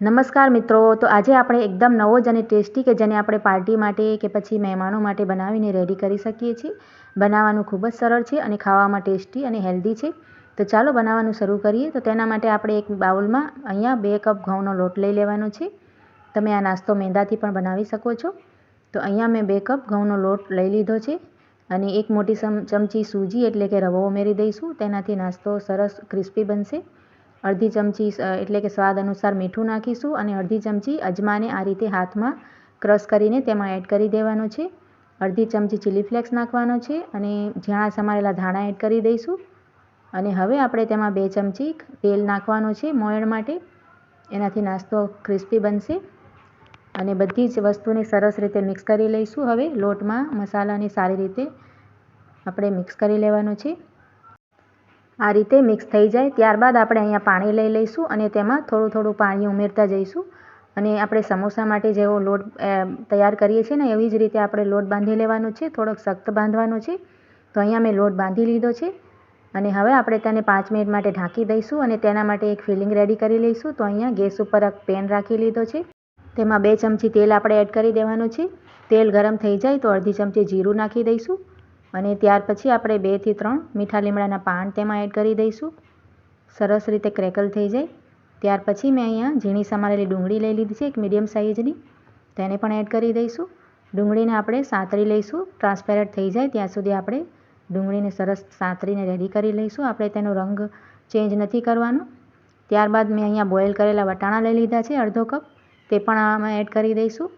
નમસ્કાર મિત્રો, તો આજે આપણે એકદમ નવો જ અને ટેસ્ટી કે જેને આપણે પાર્ટી માટે કે પછી મહેમાનો માટે બનાવીને રેડી કરી શકીએ છીએ. બનાવવાનું ખૂબ જ સરળ છે અને ખાવામાં ટેસ્ટી અને હેલ્ધી છે. તો ચાલો બનાવવાનું શરૂ કરીએ. તો તેના માટે આપણે એક બાઉલમાં અહીંયા 2 કપ ઘઉંનો લોટ લઈ લેવાનો છે. તમે આ નાસ્તો મેંદાથી પણ બનાવી શકો છો. તો અહીંયા મેં 2 કપ ઘઉંનો લોટ લઈ લીધો છે અને એક મોટી ચમચી સૂજી એટલે કે રવો ઉમેરી દઈશું. તેનાથી નાસ્તો સરસ ક્રિસ્પી બનશે. અડધી ચમચી એટલે કે સ્વાદ અનુસાર મીઠું નાખીશું અને અડધી ચમચી અજમાને આ રીતે હાથમાં ક્રશ કરીને તેમાં એડ કરી દેવાનો છે. અડધી ચમચી ચીલી ફ્લેક્સ નાખવાનો છે અને ઝીણા સમારેલા ધાણા એડ કરી દઈશું. અને હવે આપણે તેમાં 2 ચમચી તેલ નાખવાનો છે મોયણ માટે. એનાથી નાસ્તો ક્રિસ્પી બનશે અને બધી જ વસ્તુને સરસ રીતે મિક્સ કરી લઈશું. હવે લોટમાં મસાલાને સારી રીતે આપણે મિક્સ કરી લેવાનો છે. આ રીતે મિક્સ થઈ જાય ત્યારબાદ આપણે અહીંયા પાણી લઈ લઈશું અને તેમાં થોડું પાણી ઉમેરતા જઈશું. અને આપણે સમોસા માટે જેવો લોટ તૈયાર કરીએ છીએ ને એવી જ રીતે આપણે લોટ બાંધી લેવાનો છે. થોડોક સખ્ત બાંધવાનો છે. તો અહીંયા મેં લોટ બાંધી લીધો છે અને હવે આપણે તેને 5 મિનિટ માટે ઢાંકી દઈશું અને તેના માટે એક ફિલિંગ રેડી કરી લઈશું. તો અહીંયા ગેસ ઉપર એક પેન રાખી લીધો છે. તેમાં 2 ચમચી તેલ આપણે એડ કરી દેવાનું છે. તેલ ગરમ થઈ જાય તો અડધી ચમચી જીરું નાખી દઈશું અને ત્યાર પછી આપણે 2 થી 3 મીઠા લીમડાના પાન તેમાં એડ કરી દઈશું. સરસ રીતે ક્રેકલ થઈ જાય ત્યાર પછી મેં અહીંયા ઝીણી સમારેલી ડુંગળી લઈ લીધી છે, એક મીડિયમ સાઇઝની. તેને પણ એડ કરી દઈશું. ડુંગળીને આપણે સાંતળી લઈશું. ટ્રાન્સપેરન્ટ થઈ જાય ત્યાં સુધી આપણે ડુંગળીને સરસ સાંતળીને રેડી કરી લઈશું. આપણે તેનો રંગ ચેન્જ નથી કરવાનો. ત્યારબાદ મેં અહીંયા બોઇલ કરેલા વટાણા લઈ લીધા છે અડધો કપ. તે પણ આમાં એડ કરી દઈશું.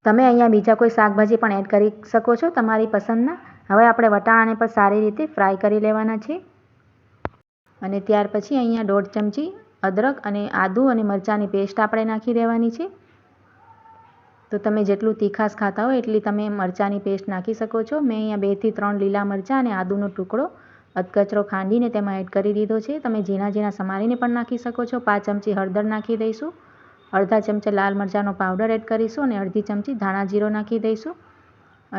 તમે અહીંયા બીજા કોઈ શાકભાજી પણ એડ કરી શકો છો તમારી પસંદના. હવે આપણે વટાણાને પણ સારી રીતે ફ્રાય કરી લેવાના છે. અને ત્યાર પછી અહીંયા 1.5 ચમચી અદરક અને આદુ અને મરચાંની પેસ્ટ આપણે નાખી દેવાની છે. તો તમે જેટલું તીખાશ ખાતા હોય એટલી તમે મરચાંની પેસ્ટ નાખી શકો છો. મેં અહીંયા 2 થી 3 લીલા મરચાં અને આદુનો ટુકડો અધકચરો ખાંડીને તેમાં એડ કરી દીધો છે. તમે ઝીણા સમારીને પણ નાખી શકો છો. 5 ચમચી હળદર નાખી દઈશું. અડધા ચમચા લાલ મરચાંનો પાવડર એડ કરીશું અને અડધી ચમચી ધાણા જીરો નાખી દઈશું.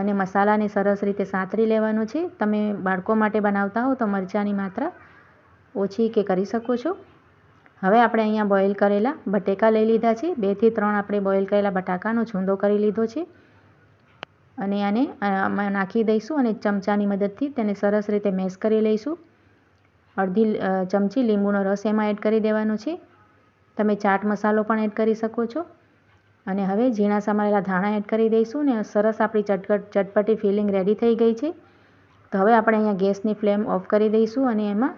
અને મસાલાને સરસ રીતે સાંતળી લેવાનો છે. તમે બાળકો માટે બનાવતા હો તો મરચાંની માત્રા ઓછી કે કરી શકો છો. હવે આપણે અહીંયા બોઇલ કરેલા બટેકા લઈ લીધા છે. 2 થી 3 આપણે બોઇલ કરેલા બટાકાનો છૂંદો કરી લીધો છે અને આને નાખી દઈશું અને ચમચાની મદદથી તેને સરસ રીતે મેશ કરી લઈશું. અડધી ચમચી લીંબુનો રસ એમાં એડ કરી દેવાનો છે. તમે ચાટ મસાલો પણ એડ કરી શકો છો. અને હવે ઝીણા સમારેલા ધાણા એડ કરી દઈશું ને સરસ આપણી ચટપટી ફિલિંગ રેડી થઈ ગઈ છે. તો હવે આપણે અહીંયા ગેસની ફ્લેમ ઓફ કરી દઈશું અને એમાં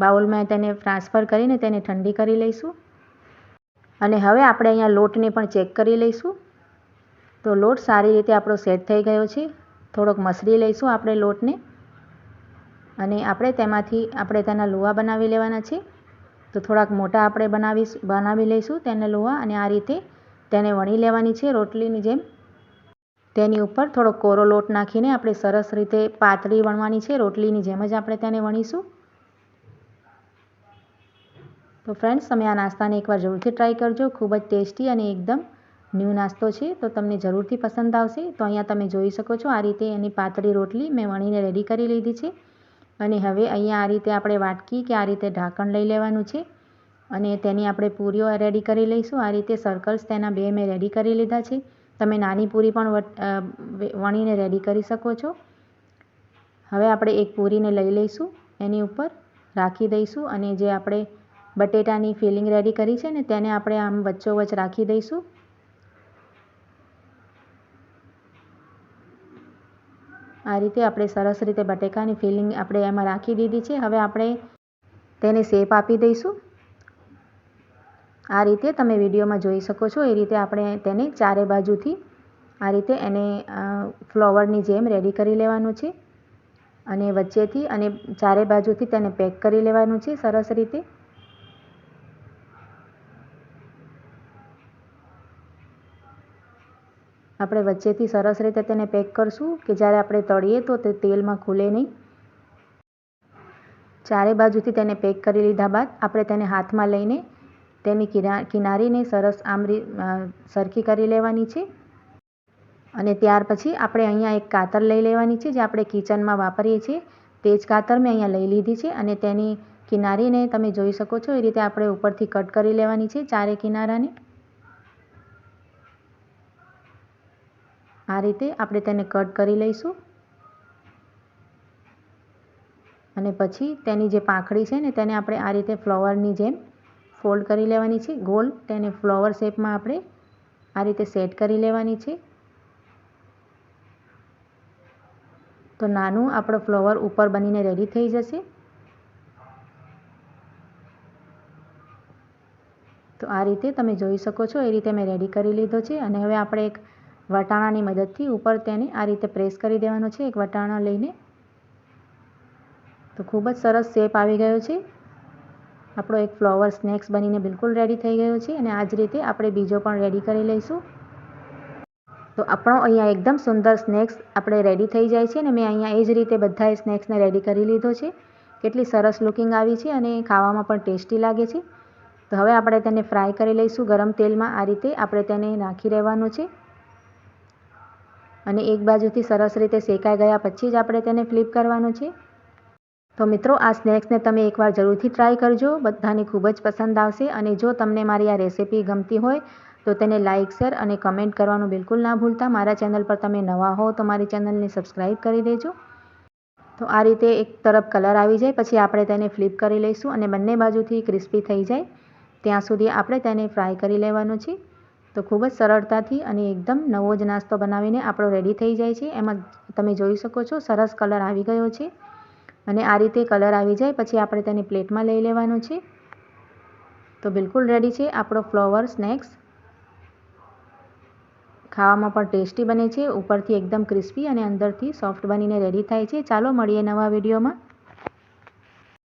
બાઉલમાં તેને ટ્રાન્સફર કરીને તેને ઠંડી કરી લઈશું. અને હવે આપણે અહીંયા લોટને પણ ચેક કરી લઈશું. તો લોટ સારી રીતે આપણો સેટ થઈ ગયો છે. થોડોક મસળી લઈશું આપણે લોટને અને આપણે તેમાંથી આપણે તેના લુવા બનાવી લેવાના છે. તો થોડાક મોટા આપણે બનાવી લઈશું તેને લુવા અને આ રીતે તેને વણી લેવાની છે રોટલીની જેમ. તેની ઉપર થોડો કોરો લોટ નાખીને આપણે સરસ રીતે પાતળી વણવાની છે. રોટલીની જેમ જ આપણે તેને વણીશું. તો ફ્રેન્ડ્સ, તમે આ નાસ્તાને એકવાર જરૂરથી ટ્રાય કરજો. ખૂબ જ ટેસ્ટી અને એકદમ ન્યૂ નાસ્તો છે. તો તમને જરૂરથી પસંદ આવશે. તો અહીંયા તમે જોઈ શકો છો આ રીતે એની પાતળી રોટલી મેં વણીને રેડી કરી લીધી છે. અને હવે અહીંયા આ રીતે આપણે વાટકી કે આ રીતે ઢાંકણ લઈ લેવાનું છે અને તેની આપણે પૂરીઓ રેડી કરી લઈશું. આ રીતે સર્કલ્સ તેના 2 મેં રેડી કરી લીધા છે. તમે નાની પૂરી પણ વણીને રેડી કરી શકો છો. હવે આપણે એક પૂરીને લઈ લઈશું, એની ઉપર રાખી દઈશું અને જે આપણે બટેટાની ફિલિંગ રેડી કરી છે ને તેને આપણે આમ વચ્ચોવચ્ચ રાખી દઈશું. આ રીતે આપણે સરસ રીતે બટેકાની ફિલિંગ આપણે એમાં રાખી દીધી છે. હવે આપણે તેને શેપ આપી દઈશું. આ રીતે તમે વિડીયોમાં જોઈ શકો છો એ રીતે આપણે તેને ચારે બાજુથી આ રીતે એને ફ્લાવરની જેમ રેડી કરી લેવાનું છે અને વચ્ચેથી અને ચારે બાજુથી તેને પેક કરી લેવાનું છે સરસ રીતે. આપણે વચ્ચેથી સરસ રીતે તેને પેક કરશું કે જ્યારે આપણે તળીએ તો તે તેલમાં ખુલે નહીં. ચારે બાજુથી તેને પેક કરી લીધા બાદ આપણે તેને હાથમાં લઈને તેની કિનારીને સરસ સરખી કરી લેવાની છે. અને ત્યાર પછી આપણે અહીંયા એક કાતર લઈ લેવાની છે જે આપણે કિચનમાં વાપરીએ છીએ. તે જ કાતર મેં અહીંયા લઈ લીધી છે અને તેની કિનારીને તમે જોઈ શકો છો એ રીતે આપણે ઉપરથી કટ કરી લેવાની છે ચારે કિનારાને. આ રીતે આપણે તેને કટ કરી લઈશું અને પછી તેની જે પાંખડી છે ને તેને આપણે આ રીતે ફ્લાવરની જેમ ફોલ્ડ કરી લેવાની છે. ગોલ તેને ફ્લાવર શેપમાં આપણે આ રીતે સેટ કરી લેવાની છે. તો નાનું આપણો ફ્લાવર ઉપર બનીને રેડી થઈ જશે. તો આ રીતે તમે જોઈ શકો છો એ રીતે મેં રેડી કરી લીધો છે. અને હવે આપણે એક વટાણાની મદદથી ઉપર તેને આ રીતે પ્રેસ કરી દેવાનો છે, એક વટાણા લઈને. તો ખૂબ જ સરસ શેપ આવી ગયો છે. આપણો એક ફ્લાવર સ્નેક્સ બનીને બિલકુલ રેડી થઈ ગયો છે. અને આ જ રીતે આપણે બીજો પણ રેડી કરી લઈશું. તો આપણો અહીંયા એકદમ સુંદર સ્નેક્સ આપણે રેડી થઈ જાય છે. અને મેં અહીંયા એ જ રીતે બધાએ સ્નેક્સને રેડી કરી લીધો છે. કેટલી સરસ લુકિંગ આવી છે અને ખાવામાં પણ ટેસ્ટી લાગે છે. તો હવે આપણે તેને ફ્રાય કરી લઈશું ગરમ તેલમાં. આ રીતે આપણે તેને નાખી રહેવાનું છે અને એક બાજુથી સરસ રીતે શેકાઈ ગયા પછી જ આપણે તેને ફ્લિપ કરવાનું છે. તો મિત્રો, આ સ્નેક્સને તમે એકવાર જરૂરથી ટ્રાય કરજો. બધાને ખૂબ જ પસંદ આવશે. અને જો તમને મારી આ રેસિપી ગમતી હોય તો તેને લાઇક, શેર અને કમેન્ટ કરવાનું બિલકુલ ના ભૂલતા. મારા ચેનલ પર તમે નવા હો તો મારી ચેનલને સબસ્ક્રાઈબ કરી દેજો. તો આ રીતે એક તરફ કલર આવી જાય પછી આપણે તેને ફ્લિપ કરી લઈશું અને બંને બાજુથી ક્રિસ્પી થઈ જાય ત્યાં સુધી આપણે તેને ફ્રાય કરી લેવાનું છે. તો ખૂબ જ સરળતાથી અને એકદમ નવો જ નાસ્તો બનાવીને આપણો રેડી થઈ જાય છે. એમાં તમે જોઈ શકો છો સરસ કલર આવી ગયો છે. અને આ રીતે કલર આવી જાય પછી આપણે તેને પ્લેટમાં લઈ લેવાનું છે. તો બિલકુલ રેડી છે આપણો ફ્લાવર સ્નેક્સ. ખાવામાં પણ ટેસ્ટી બને છે, ઉપરથી એકદમ ક્રિસ્પી અને અંદરથી સોફ્ટ બનીને રેડી થાય છે. ચાલો મળીએ નવા વિડીયોમાં.